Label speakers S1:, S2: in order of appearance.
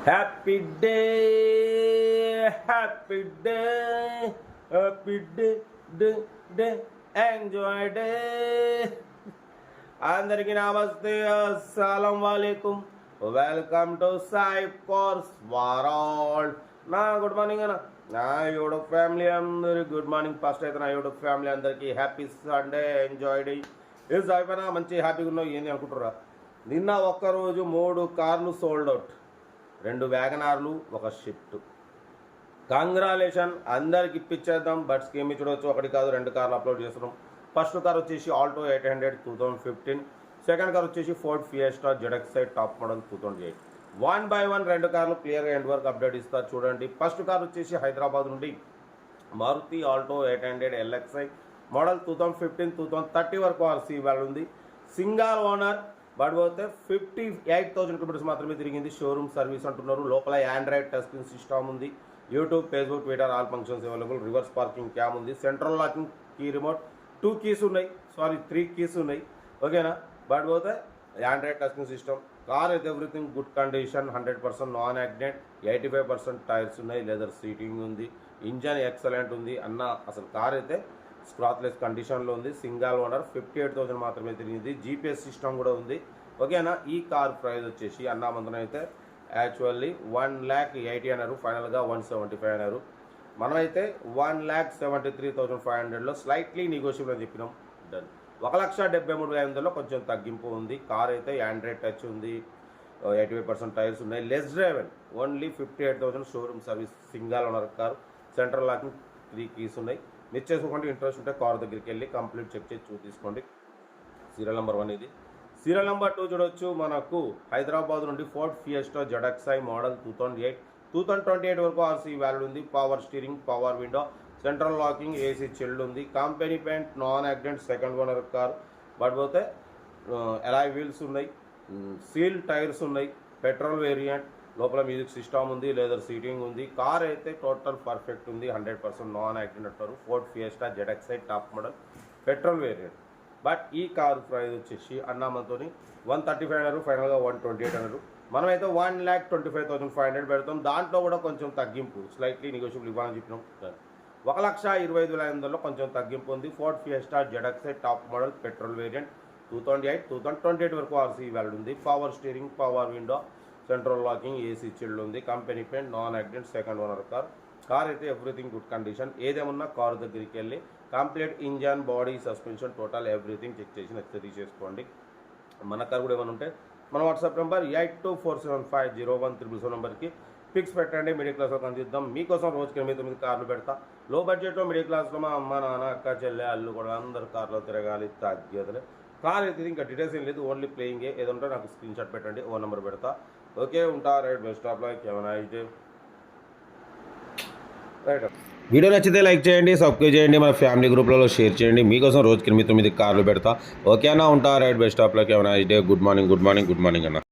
S1: Happy day happy day happy day day day enjoy day. అందరికీ నమస్తే, అస్సలం వాలేకుమ్, welcome to Sai cars world. నా గుడ్ మార్నింగ్ అన్న, నా యూట్యూబ్ ఫ్యామిలీ అందరికి గుడ్ మార్నింగ్. ఫస్ట్ అయితే నా యూట్యూబ్ ఫ్యామిలీ అందరికీ హ్యాపీ సండే, ఎంజాయ్ డే. ఇది అయిపోయినా మంచి హ్యాపీగా ఉన్నావు ఏంది అనుకుంటురా. నిన్న ఒక్కరోజు 3 కార్లు సోల్డ్ అవుట్, 2 వ్యాగనార్లు, 1 షిఫ్ట్. కంగ్రాలేషన్, అందరికి ఇప్పించేద్దాం. బట్ స్కీమ్ చూడవచ్చు, 1 కాదు 2 కార్లు అప్లోడ్ చేస్తున్నాం. ఫస్ట్ కార్ వచ్చేసి ఆల్టో 800 2015, సెకండ్ కార్ వచ్చేసి Ford Fiesta ZXi top model 2008. 1 by 1 2 కార్లు క్లియర్గా ఎండ్ వరకు అప్డేట్ ఇస్తా చూడండి. ఫస్ట్ కార్ వచ్చేసి హైదరాబాద్ నుండి మారుతి ఆల్టో 800 LXi మోడల్ 2015 2030 వరకు ఆర్సీ వాల్యూ ఉంది. సింగల్ ఓనర్, బట్ పోతే 58,000 కిలోమీటర్స్ మాత్రమే తిరిగింది. షోరూమ్ సర్వీస్ అంటున్నారు. లోపల ఆండ్రాయిడ్ టచ్ స్క్రీన్ సిస్టమ్ ఉంది. YouTube, Facebook, Twitter all functions available. Reverse parking cam ఉంది. Central locking key remote 2 keys ఉన్నాయి, 3 కీస్ ఉన్నాయి. ఓకేనా. బట్ పోతే Android touch screen system. Car అయితే everything good condition, 100% non accident, 85% tyres ఉన్నాయి, leather seating ఉంది, engine excellent ఉంది అన్న. అసలు కార్ అయితే స్క్రాచ్లెస్ కండిషన్లో ఉంది. సింగల్ ఓనర్, 58,000 మాత్రమే తిరిగింది. జీపీఎస్ సిస్టమ్ కూడా ఉంది. ఓకేనా. ఈ కార్ ప్రైస్ వచ్చేసి అన్నామంతరం అయితే యాక్చువల్లీ 1,80,000 అన్నారు, ఫైనల్గా 175 అన్నారు. మనమైతే 1,73,500లో స్లైట్లీ నెగోషియబుల్ అని చెప్పినాం. డన్. 1,73,500లో కొంచెం తగ్గింపు ఉంది. కార్ అయితే ఆండ్రాయిడ్ టచ్ ఉంది, 85% టైర్స్ ఉన్నాయి, less driven, only 58,000. Showroom service, single owner car, central locking 3 keys ఉన్నాయి. మిస్ చేసుకోండి. ఇంట్రెస్ట్ ఉంటే కార్ దగ్గరికి వెళ్ళి కంప్లీట్ చెక్ చేసి తీసుకోండి. సీరియల్ నెంబర్ 1 ఇది. సీరియల్ నెంబర్ 2 చూడవచ్చు. మనకు హైదరాబాద్ నుండి ఫోర్డ్ ఫియస్టా ZXi మోడల్ 2008 2028 వరకు ఆర్సీ వాల్యూ ఉంది. Power steering, power window, central locking, AC chilled ఉంది. Company paint, non accident, second owner car. But పోతే అలాయ్ వీల్స్ ఉన్నాయి, సీల్ టైర్స్ ఉన్నాయి, పెట్రోల్ వేరియంట్, లోపల మ్యూజిక్ సిస్టమ్ ఉంది, లెదర్ సీటింగ్ ఉంది. Car అయితే టోటల్ పర్ఫెక్ట్ ఉంది, 100% నాన్ యాక్సిడెంట్ అంటారు. Ford Fiesta ZXi top model, petrol variant. But ఈ కారు ప్రైస్ వచ్చేసి అన్నామంతో 135 అన్నారు, ఫైనల్గా 128 అన్నారు. మనమైతే 1,25,500 పెడతాం. దాంట్లో కూడా కొంచెం తగ్గింపు, స్లైట్లీ నెగోషియబుల్ ఇవ్వాలని చెప్పినాం. 1,25,500లో కొంచెం తగ్గింపు ఉంది. Ford Fiesta ZXi top model, petrol variant, 2008 2028 వరకు ఆర్సీ వాల్యూ ఉంది. Power steering, power window, central locking, AC chilled ఉంది. Company paint, non accident, second owner car. Car అయితే ఎవ్రీథింగ్ గుడ్ కండిషన్. ఏదేమన్నా కార్ దగ్గరికి వెళ్ళి complete engine, body, suspension, total everything check చేసి నచ్చితే తీసేసుకోండి. మన కార్ కూడా ఏమైనా ఉంటే మన వాట్సాప్ నెంబర్ 8247501777 నెంబర్కి పిక్స్ పెట్టండి. మిడిల్ క్లాస్లో అందిద్దాం. మీకోసం రోజుకి 8-9 కార్లు పెడతా. లో బడ్జెట్లో మిడిల్ క్లాస్లో మా అమ్మ, నాన్న, అక్క, చెల్లె, అల్లు కూడా అందరు కార్లో తిరగాలి, తగ్గేదలే. కార్ అయితే ఇంకా డీటెయిల్స్ ఏం లేదు, ఓన్లీ ప్లేయింగే. ఏదంటే నాకు స్క్రీన్ షాట్ పెట్టండి, ఓ నెంబర్ పెడతా. ఓకే, ఉంటా. రైట్, బెస్ట్ ఆఫ్ లక్, ఏమైనా అయితే రైట్. వీడియో నచ్చితే లైక్ చేయండి, సబ్స్క్రైబ్ చేయండి, మన ఫ్యామిలీ గ్రూప్లలో షేర్ చేయండి. మీకోసం రోజుకి 8-9 కార్లు పెడతా. ఓకేనా, ఉంటా. రైట్, బెస్ట్ ఆఫ్ లక్, ఏమైనా అయితే గుడ్ మార్నింగ్ అన్న.